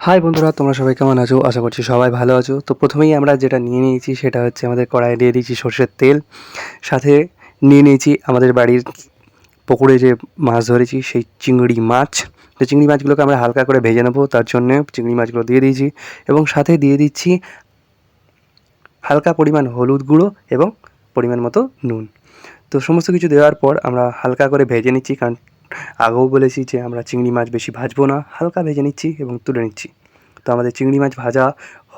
High বন্ধুরা, তোমরা সবাই কেমন আছো? আশা করছি সবাই ভালো আছো। তো প্রথমেই আমরা যেটা নিয়ে নিয়েছি সেটা হচ্ছে আমাদের কড়াইয়ে দিয়ে দিয়েছি সর্ষের তেল, সাথে নিয়ে নিয়েছি আমাদের বাড়ির পুকুরে যে মাছ ধরেছি সেই চিংড়ি মাছ। তো চিংড়ি মাছগুলোকে আমরা হালকা করে ভেজে নেবো, তার জন্যে চিংড়ি মাছগুলো দিয়ে দিয়েছি এবং সাথে দিয়ে দিচ্ছি হালকা পরিমাণ হলুদ গুঁড়ো এবং পরিমাণ মতো নুন। তো সমস্ত কিছু দেওয়ার পর আমরা হালকা করে ভেজে নিচ্ছি, কারণ আগেও বলেছি যে আমরা চিংড়ি মাছ বেশি ভাজবো না, হালকা ভেজে নিচ্ছি এবং তুলে নিচ্ছি। তো আমাদের চিংড়ি মাছ ভাজা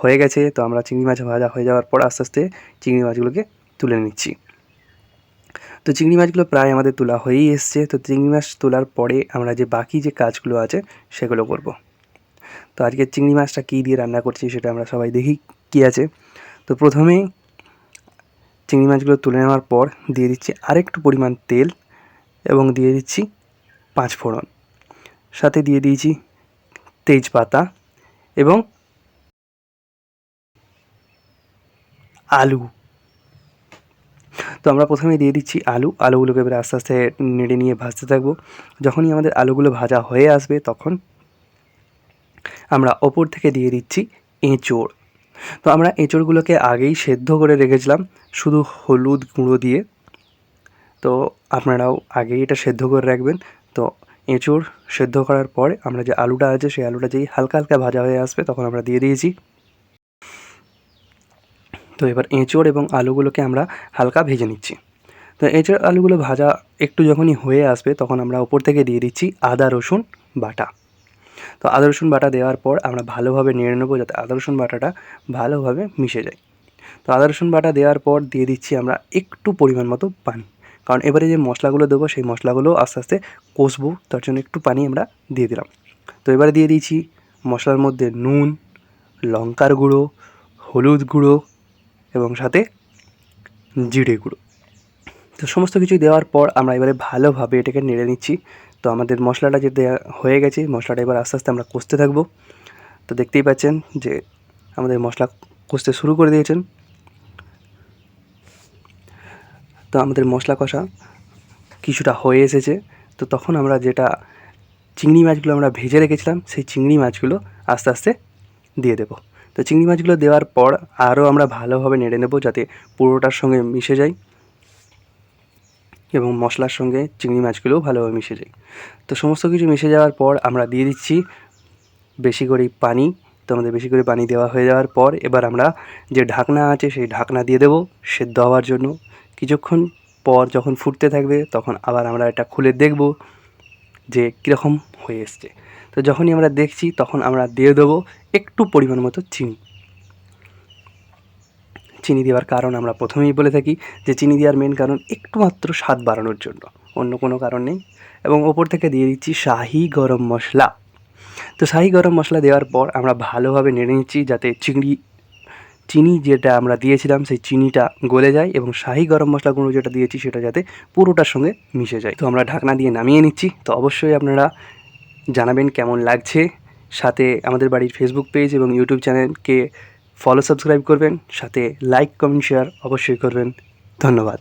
হয়ে গেছে। তো আমরা চিংড়ি মাছ ভাজা হয়ে যাওয়ার পর আস্তে আস্তে চিংড়ি মাছগুলোকে তুলে নিচ্ছি। তো চিংড়ি মাছগুলো প্রায় আমাদের তোলা হয়েই এসছে। তো চিংড়ি মাছ তোলার পরে আমরা যে বাকি যে কাজগুলো আছে সেগুলো করব। তো আজকে চিংড়ি মাছটা কী দিয়ে রান্না করছি সেটা আমরা সবাই দেখি কী আছে। তো প্রথমেই চিংড়ি মাছগুলো তুলে নেওয়ার পর দিয়ে দিচ্ছি আরেকটু পরিমাণ তেল এবং দিয়ে দিচ্ছি 5 ফোড়ন, সাথে দিয়ে দিয়েছি তেজপাতা এবং আলু। তো আমরা প্রথমে দিয়ে দিচ্ছি আলুগুলোকে এবারে আস্তে আস্তে নেড়ে নিয়ে ভাজতে থাকবো। যখনই আমাদের আলুগুলো ভাজা হয়ে আসবে তখন আমরা ওপর থেকে দিয়ে দিচ্ছি এঁচোড়। তো আমরা এঁচোড়গুলোকে আগেই সেদ্ধ করে রেখেছিলাম শুধু হলুদ গুঁড়ো দিয়ে। তো আপনারাও আগেই এটা সেদ্ধ করে রাখবেন। তো এঁচোড় সেদ্ধ করার পর আমরা যে আলুটা আছে সেই আলুটা যেই হালকা হালকা ভাজা হয়ে আসবে তখন আমরা দিয়ে দিয়েছি। তো এবার এঁচোড় এবং আলুগুলোকে আমরা হালকা ভেজে নিচ্ছি। তো এঁচোড় আলুগুলো ভাজা একটু যখনই হয়ে আসবে তখন আমরা ওপর থেকে দিয়ে দিচ্ছি আদা রসুন বাটা। তো আদা রসুন বাটা দেওয়ার পর আমরা ভালোভাবে নেড়ে নেবো যাতে আদা রসুন বাটাটা ভালোভাবে মিশে যায়। তো আদা রসুন বাটা দেওয়ার পর দিয়ে দিচ্ছি আমরা একটু পরিমাণ মতো পানি, কারণ এবারে যে মশলাগুলো দেবো সেই মশলাগুলো আস্তে আস্তে কষবো, তার জন্য একটু পানি আমরা দিয়ে দিলাম। তো এবারে দিয়ে দিয়েছি মশলার মধ্যে নুন, লঙ্কার গুঁড়ো, হলুদ গুঁড়ো এবং সাথে জিরে গুঁড়ো। তো সমস্ত কিছু দেওয়ার পর আমরা এবারে ভালোভাবে এটাকে নেড়ে নিচ্ছি। তো আমাদের মশলাটা যে দেওয়া হয়ে গেছে, মশলাটা এবার আস্তে আস্তে আমরা কষতে থাকবো। তো দেখতেই পাচ্ছেন যে আমাদের মশলা কষতে শুরু করে দিয়েছেন। তো আমাদের মশলা কষা কিছুটা হয়ে এসেছে। তো তখন আমরা যেটা চিংড়ি মাছগুলো আমরা ভেজে রেখেছিলাম সেই চিংড়ি মাছগুলো আস্তে আস্তে দিয়ে দেবো। তো চিংড়ি মাছগুলো দেওয়ার পর আরও আমরা ভালোভাবে নেড়ে নেবো যাতে পুরোটার সঙ্গে মিশে যায় এবং মশলার সঙ্গে চিংড়ি মাছগুলোও ভালোভাবে মিশে যায়। তো সমস্ত কিছু মিশে যাওয়ার পর আমরা দিয়ে দিচ্ছি বেশি করে পানি। তো আমাদের বেশি করে পানি দেওয়া হয়ে যাওয়ার পর এবার আমরা যে ঢাকনা আছে সেই ঢাকনা দিয়ে দেবো সেদ্ধ হওয়ার জন্য। কিছুক্ষণ পর যখন ফুটতে থাকবে তখন আবার আমরা এটা খুলে দেখব যে কীরকম হয়ে এসছে। তো যখনই আমরা দেখছি তখন আমরা দিয়ে দেবো একটু পরিমাণ মতো চিনি। চিনি দেওয়ার কারণ আমরা প্রথমেই বলে থাকি যে চিনি দেওয়ার মেন কারণ একটু মাত্র স্বাদ বাড়ানোর জন্য, অন্য কোনো কারণ নেই। এবং ওপর থেকে দিয়ে দিচ্ছি শাহি গরম মশলা। তো শাহি গরম মশলা দেওয়ার পর আমরা ভালোভাবে নেড়ে নিচ্ছি যাতে চিনি যেটা আমরা দিয়েছিলাম সেই চিনিটা গলে যায় এবং শাহি গরম মশলা গুঁড়ো যেটা দিয়েছি সেটা যাতে পুরোটার সঙ্গে মিশে যায়। তো আমরা ঢাকনা দিয়ে নামিয়ে নিচ্ছি। তো অবশ্যই আপনারা জানাবেন কেমন লাগছে। সাথে আমাদের বাড়ির ফেসবুক পেজ এবং ইউটিউব চ্যানেলকে সাবস্ক্রাইব করবেন, সাথে লাইক কমেন্ট শেয়ার অবশ্যই করবেন। ধন্যবাদ।